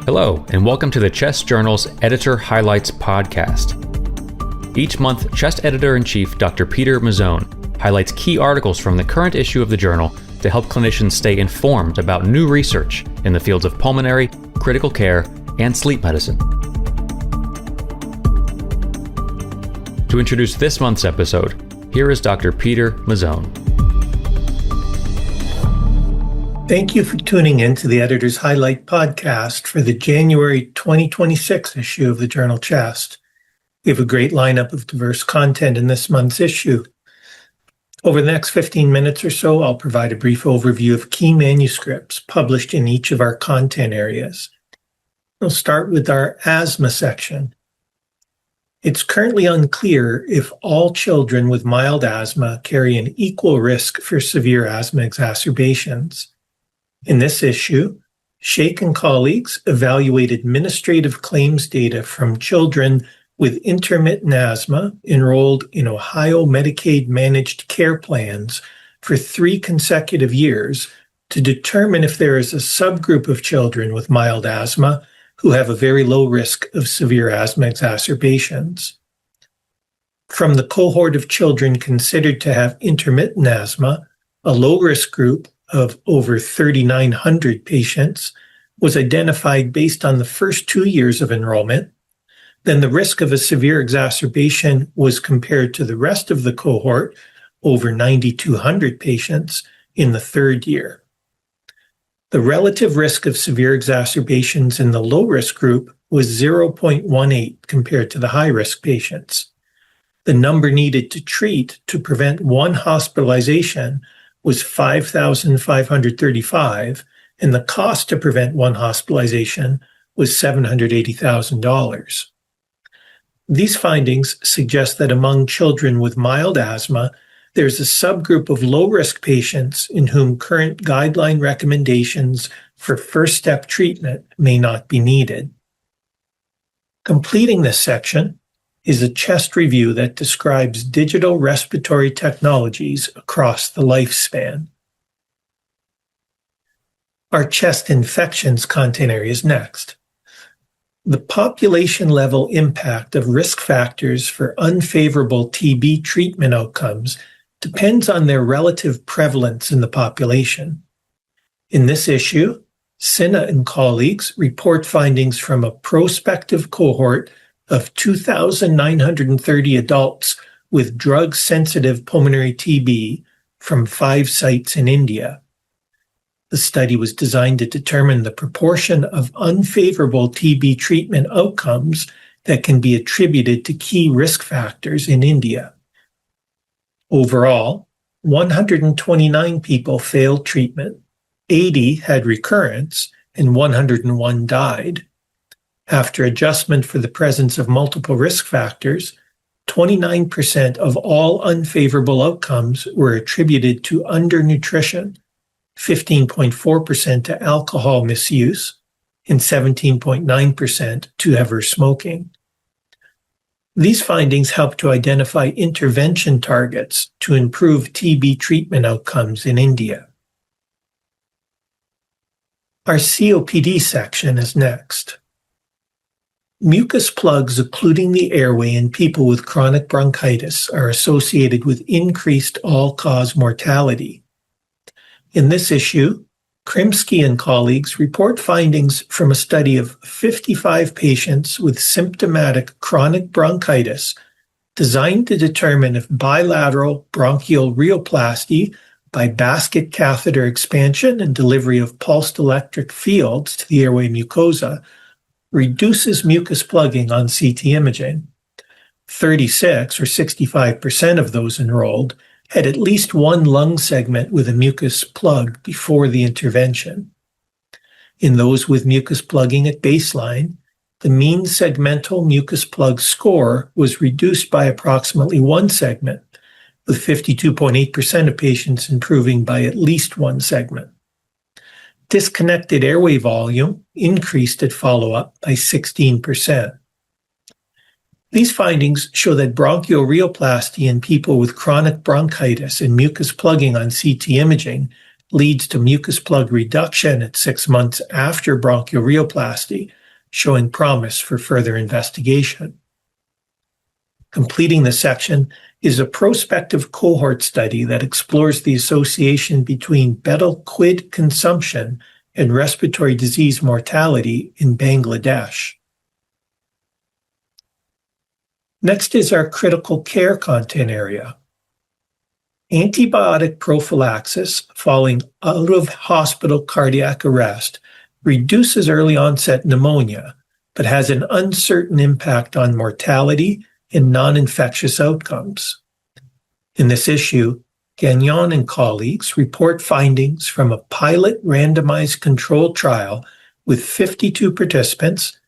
Hello, and welcome to the Chest Journal's Editor Highlights podcast. Each month, Chest Editor-in-Chief Dr. Peter Mazzone highlights key articles from the current issue of the journal to help clinicians stay informed about new research in the fields of pulmonary, critical care, and sleep medicine. To introduce this month's episode, here is Dr. Peter Mazzone. Thank you for tuning in to the Editor's Highlight podcast for the January 2026 issue of the journal Chest. We have a great lineup of diverse content in this month's issue. Over the next 15 minutes or so, I'll provide a brief overview of key manuscripts published in each of our content areas. We'll start with our asthma section. It's currently unclear if all children with mild asthma carry an equal risk for severe asthma exacerbations. In this issue, Sheikh and colleagues evaluate administrative claims data from children with intermittent asthma enrolled in Ohio Medicaid managed care plans for 3 consecutive years to determine if there is a subgroup of children with mild asthma who have a very low risk of severe asthma exacerbations. From the cohort of children considered to have intermittent asthma, a low-risk group of over 3,900 patients was identified based on the first 2 years of enrollment. Then the risk of a severe exacerbation was compared to the rest of the cohort, over 9,200 patients, in the 3rd year. The relative risk of severe exacerbations in the low-risk group was 0.18 compared to the high-risk patients. The number needed to treat to prevent one hospitalization was 5,535, and the cost to prevent one hospitalization was $780,000. These findings suggest that among children with mild asthma, there's a subgroup of low-risk patients in whom current guideline recommendations for first-step treatment may not be needed. Completing this section is a chest review that describes digital respiratory technologies across the lifespan. Our chest infections content area is next. The population-level impact of risk factors for unfavorable TB treatment outcomes depends on their relative prevalence in the population. In this issue, Sinha and colleagues report findings from a prospective cohort of 2,930 adults with drug-sensitive pulmonary TB from 5 sites in India. The study was designed to determine the proportion of unfavorable TB treatment outcomes that can be attributed to key risk factors in India. Overall, 129 people failed treatment, 80 had recurrence, and 101 died. After adjustment for the presence of multiple risk factors, 29% of all unfavorable outcomes were attributed to undernutrition, 15.4% to alcohol misuse, and 17.9% to ever smoking. These findings help to identify intervention targets to improve TB treatment outcomes in India. Our COPD section is next. Mucus plugs occluding the airway in people with chronic bronchitis are associated with increased all-cause mortality. In this issue, Krimsky and colleagues report findings from a study of 55 patients with symptomatic chronic bronchitis designed to determine if bilateral bronchial rheoplasty by basket catheter expansion and delivery of pulsed electric fields to the airway mucosa reduces mucus plugging on CT imaging. 36 or 65% of those enrolled had at least one lung segment with a mucus plug before the intervention. In those with mucus plugging at baseline, the mean segmental mucus plug score was reduced by approximately 1 segment, with 52.8% of patients improving by at least 1 segment. Disconnected airway volume increased at follow-up by 16%. These findings show that bronchial rheoplasty in people with chronic bronchitis and mucus plugging on CT imaging leads to mucus plug reduction at 6 months after bronchorrheoplasty, showing promise for further investigation. Completing the section is a prospective cohort study that explores the association between betel quid consumption and respiratory disease mortality in Bangladesh. Next is our critical care content area. Antibiotic prophylaxis following out-of-hospital cardiac arrest reduces early-onset pneumonia, but has an uncertain impact on mortality and non-infectious outcomes. In this issue, Gagnon and colleagues report findings from a pilot randomized controlled trial with 52 participants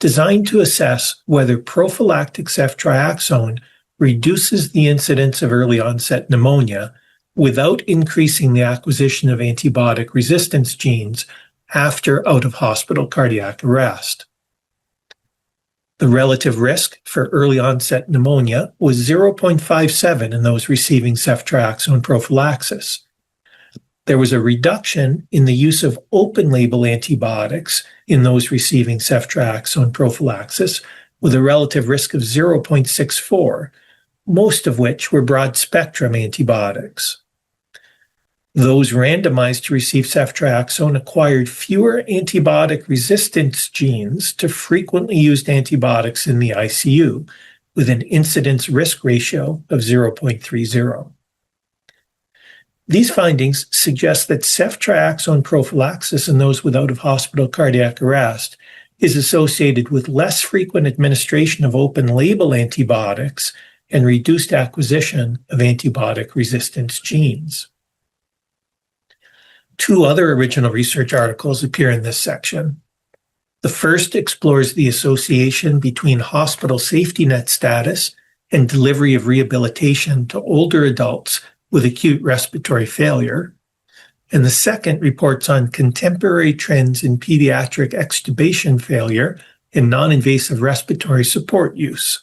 designed to assess whether prophylactic ceftriaxone reduces the incidence of early-onset pneumonia without increasing the acquisition of antibiotic resistance genes after out-of-hospital cardiac arrest. The relative risk for early-onset pneumonia was 0.57 in those receiving ceftriaxone prophylaxis. There was a reduction in the use of open-label antibiotics in those receiving ceftriaxone prophylaxis, with a relative risk of 0.64, most of which were broad-spectrum antibiotics. Those randomized to receive ceftriaxone acquired fewer antibiotic resistance genes to frequently used antibiotics in the ICU, with an incidence risk ratio of 0.30. These findings suggest that ceftriaxone prophylaxis in those with out-of-hospital cardiac arrest is associated with less frequent administration of open-label antibiotics and reduced acquisition of antibiotic resistance genes. Two other original research articles appear in this section. The first explores the association between hospital safety net status and delivery of rehabilitation to older adults with acute respiratory failure, and the second reports on contemporary trends in pediatric extubation failure and non-invasive respiratory support use.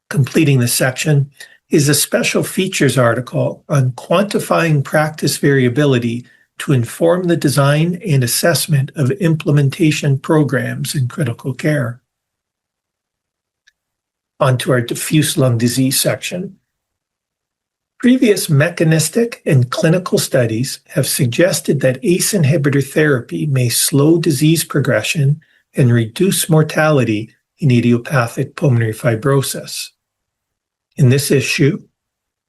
Completing the section is a special features article on quantifying practice variability to inform the design and assessment of implementation programs in critical care. On to our diffuse lung disease section. Previous mechanistic and clinical studies have suggested that ACE inhibitor therapy may slow disease progression and reduce mortality in idiopathic pulmonary fibrosis. In this issue,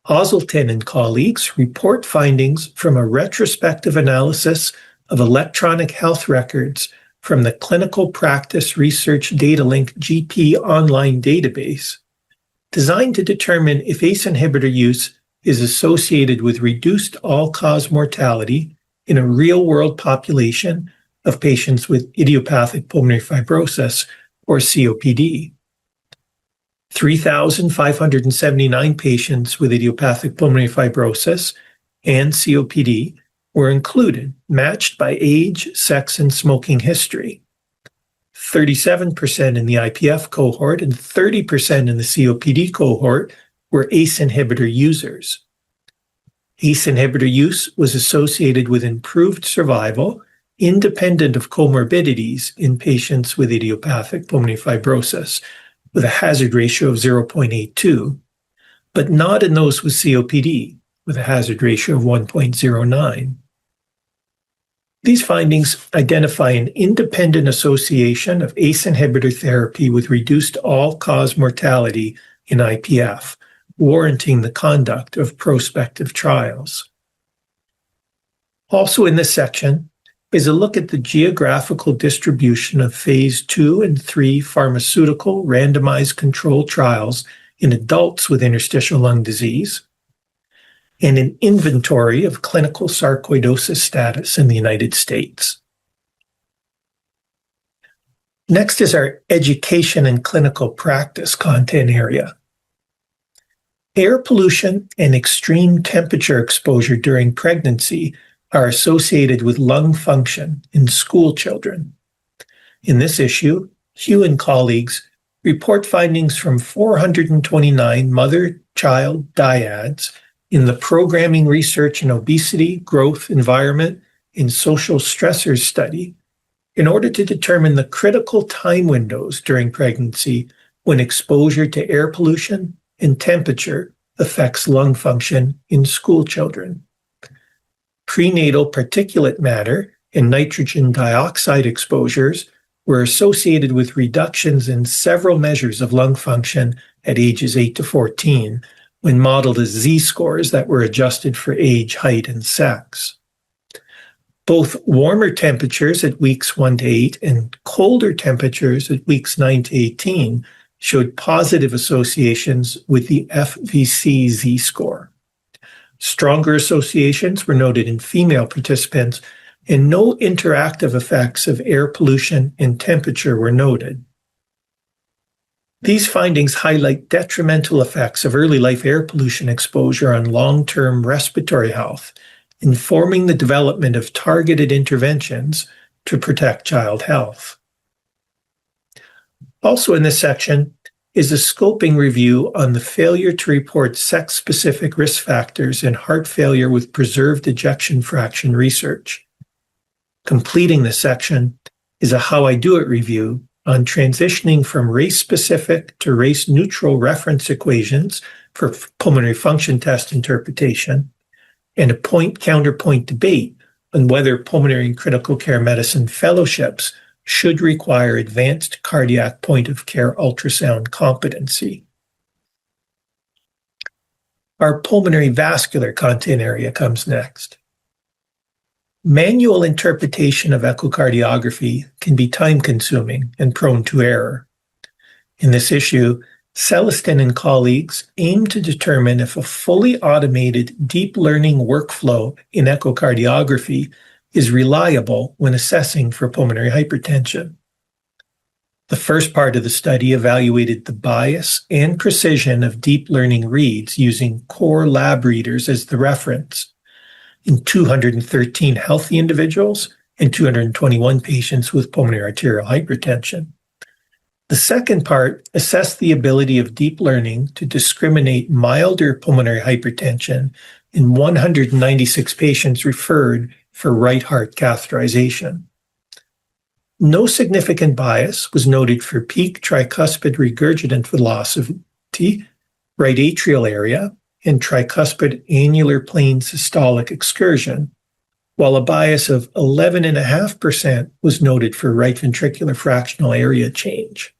Ozelton and colleagues report findings from a retrospective analysis of electronic health records from the Clinical Practice Research DataLink GP online database, designed to determine if ACE inhibitor use is associated with reduced all-cause mortality in a real-world population of patients with idiopathic pulmonary fibrosis, or COPD. 3,579 patients with idiopathic pulmonary fibrosis and COPD were included, matched by age, sex, and smoking history. 37% in the IPF cohort and 30% in the COPD cohort were ACE inhibitor users. ACE inhibitor use was associated with improved survival, independent of comorbidities in patients with idiopathic pulmonary fibrosis, with a hazard ratio of 0.82, but not in those with COPD, with a hazard ratio of 1.09. These findings identify an independent association of ACE inhibitor therapy with reduced all-cause mortality in IPF, warranting the conduct of prospective trials. Also in this section is a look at the geographical distribution of phase 2 and 3 pharmaceutical randomized controlled trials in adults with interstitial lung disease, and an inventory of clinical sarcoidosis status in the United States. Next is our education and clinical practice content area. Air pollution and extreme temperature exposure during pregnancy are associated with lung function in school children. In this issue, Hugh and colleagues report findings from 429 mother-child dyads In the Programming Research in Obesity, Growth, Environment, and Social Stressors study, in order to determine the critical time windows during pregnancy when exposure to air pollution and temperature affects lung function in school children. Prenatal particulate matter and nitrogen dioxide exposures were associated with reductions in several measures of lung function at ages 8 to 14, when modeled as Z-scores that were adjusted for age, height, and sex. Both warmer temperatures at weeks 1 to 8 and colder temperatures at weeks 9 to 18 showed positive associations with the FVC Z-score. Stronger associations were noted in female participants, and no interactive effects of air pollution and temperature were noted. These findings highlight detrimental effects of early life air pollution exposure on long-term respiratory health, informing the development of targeted interventions to protect child health. Also in this section is a scoping review on the failure to report sex-specific risk factors in heart failure with preserved ejection fraction research. Completing this section is a How I Do It review on transitioning from race-specific to race-neutral reference equations for pulmonary function test interpretation, and a point-counterpoint debate on whether pulmonary and critical care medicine fellowships should require advanced cardiac point-of-care ultrasound competency. Our pulmonary vascular content area comes next. Manual interpretation of echocardiography can be time-consuming and prone to error. In this issue, Celestin and colleagues aim to determine if a fully automated deep learning workflow in echocardiography is reliable when assessing for pulmonary hypertension. The first part of the study evaluated the bias and precision of deep learning reads using core lab readers as the reference in 213 healthy individuals and 221 patients with pulmonary arterial hypertension. The second part assessed the ability of deep learning to discriminate milder pulmonary hypertension in 196 patients referred for right heart catheterization. No significant bias was noted for peak tricuspid regurgitant velocity, right atrial area, and tricuspid annular plane systolic excursion, while a bias of 11.5% was noted for right ventricular fractional area change.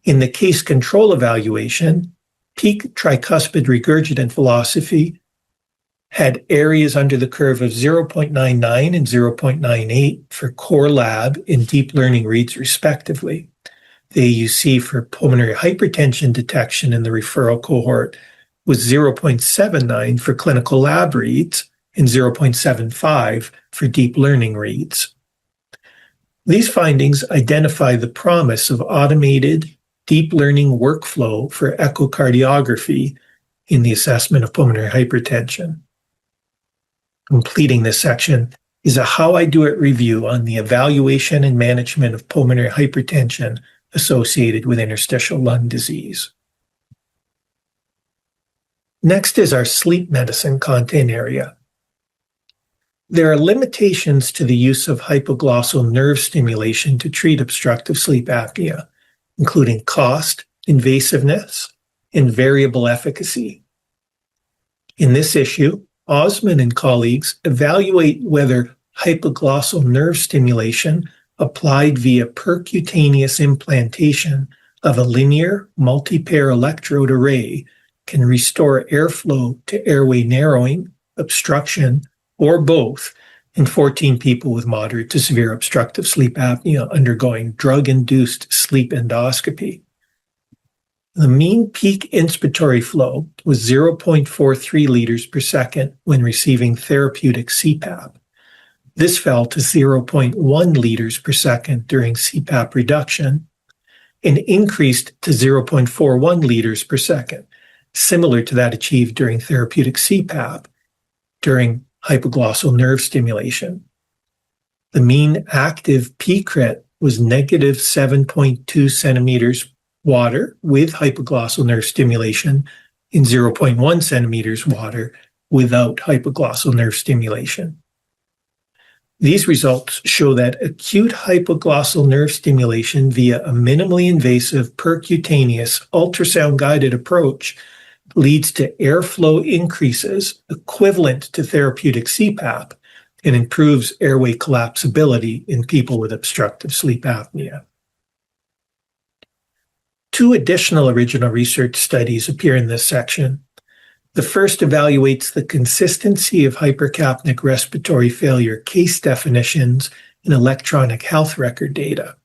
In the case control evaluation, peak tricuspid regurgitant velocity had areas under the curve of 0.99 and 0.98 for core lab and deep learning reads respectively. The AUC for pulmonary hypertension detection in the referral cohort was 0.79 for clinical lab reads and 0.75 for deep learning reads. These findings identify the promise of automated deep learning workflow for echocardiography in the assessment of pulmonary hypertension. Completing this section is a How I Do It review on the evaluation and management of pulmonary hypertension associated with interstitial lung disease. Next is our sleep medicine content area. There are limitations to the use of hypoglossal nerve stimulation to treat obstructive sleep apnea, including cost, invasiveness, and variable efficacy. In this issue, Osman and colleagues evaluate whether hypoglossal nerve stimulation applied via percutaneous implantation of a linear multi-pair electrode array can restore airflow to airway narrowing, obstruction, or both in 14 people with moderate to severe obstructive sleep apnea undergoing drug-induced sleep endoscopy. The mean peak inspiratory flow was 0.43 liters per second when receiving therapeutic CPAP. This fell to 0.1 liters per second during CPAP reduction and increased to 0.41 liters per second, similar to that achieved during therapeutic CPAP during hypoglossal nerve stimulation. The mean active P-crit was negative 7.2 centimeters water with hypoglossal nerve stimulation in 0.1 centimeters water without hypoglossal nerve stimulation. These results show that acute hypoglossal nerve stimulation via a minimally invasive percutaneous ultrasound-guided approach leads to airflow increases equivalent to therapeutic CPAP and improves airway collapsibility in people with obstructive sleep apnea. 2 additional original research studies appear in this section. The first evaluates the consistency of hypercapnic respiratory failure case definitions in electronic health record data.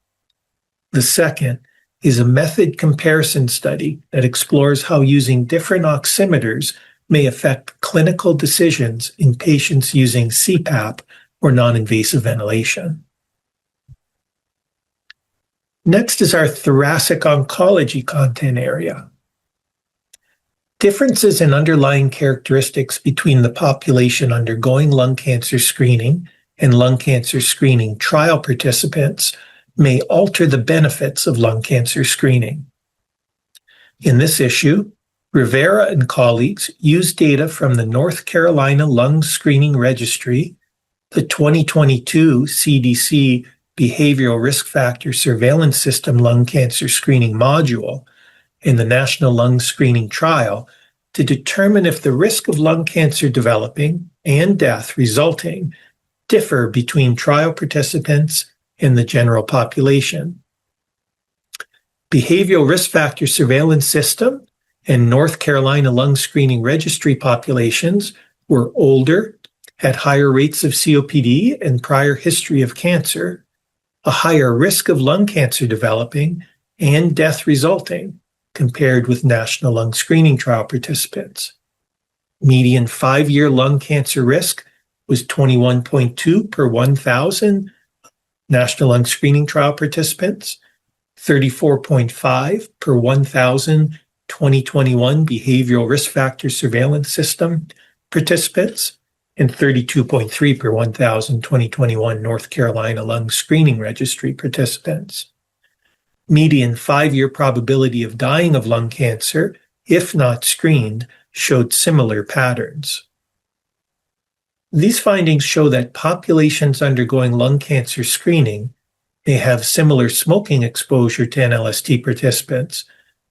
The second is a method comparison study that explores how using different oximeters may affect clinical decisions in patients using CPAP or non-invasive ventilation. Next is our thoracic oncology content area. Differences in underlying characteristics between the population undergoing lung cancer screening and lung cancer screening trial participants may alter the benefits of lung cancer screening. In this issue, Rivera and colleagues used data from the North Carolina Lung Screening Registry, the 2022 CDC Behavioral Risk Factor Surveillance System Lung Cancer Screening Module, in the National Lung Screening Trial to determine if the risk of lung cancer developing and death resulting differ between trial participants and the general population. Behavioral Risk Factor Surveillance System and North Carolina Lung Screening Registry populations were older, had higher rates of COPD and prior history of cancer, a higher risk of lung cancer developing and death resulting, compared with National Lung Screening Trial participants. Median 5-year lung cancer risk was 21.2 per 1,000 National Lung Screening Trial participants, 34.5 per 1,000 2021 Behavioral Risk Factor Surveillance System participants, and 32.3 per 1,000 2021 North Carolina Lung Screening Registry participants. Median 5-year probability of dying of lung cancer, if not screened, showed similar patterns. These findings show that populations undergoing lung cancer screening may have similar smoking exposure to NLST participants,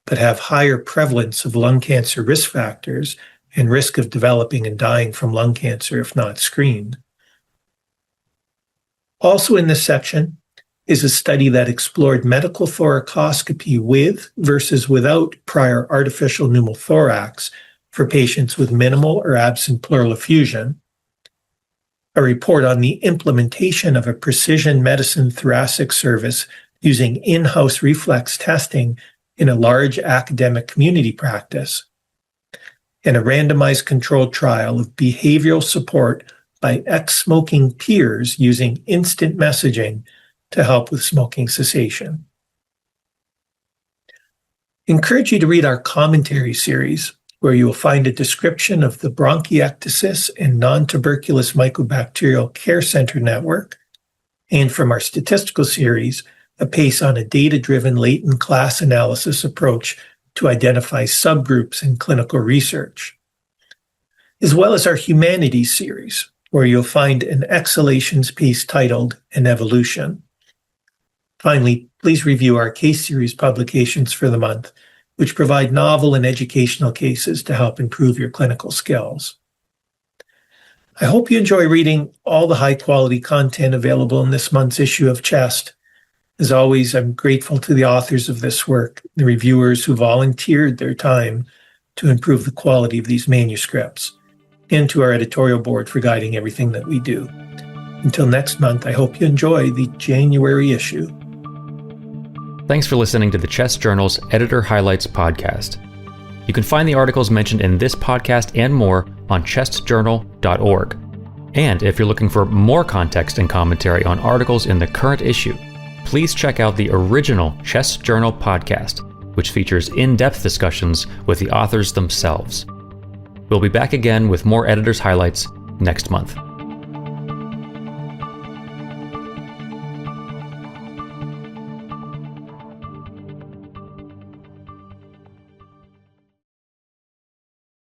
but have higher prevalence of lung cancer risk factors and risk of developing and dying from lung cancer if not screened. Also in this section is a study that explored medical thoracoscopy with versus without prior artificial pneumothorax for patients with minimal or absent pleural effusion, a report on the implementation of a precision medicine thoracic service using in-house reflex testing in a large academic community practice, and a randomized controlled trial of behavioral support by ex-smoking peers using instant messaging to help with smoking cessation. Encourage you to read our commentary series, where you will find a description of the bronchiectasis and non-tuberculous mycobacterial care center network, and from our statistical series, a pace on a data-driven latent class analysis approach to identify subgroups in clinical research, as well as our humanities series, where you'll find an exhalations piece titled An Evolution. Finally, please review our case series publications for the month, which provide novel and educational cases to help improve your clinical skills. I hope you enjoy reading all the high-quality content available in this month's issue of Chest. As always, I'm grateful to the authors of this work, the reviewers who volunteered their time to improve the quality of these manuscripts, and to our editorial board for guiding everything that we do. Until next month, I hope you enjoy the January issue. Thanks for listening to the Chest Journal's Editor Highlights podcast. You can find the articles mentioned in this podcast and more on chestjournal.org. And if you're looking for more context and commentary on articles in the current issue, please check out the original Chest Journal podcast, which features in-depth discussions with the authors themselves. We'll be back again with more Editor's Highlights next month.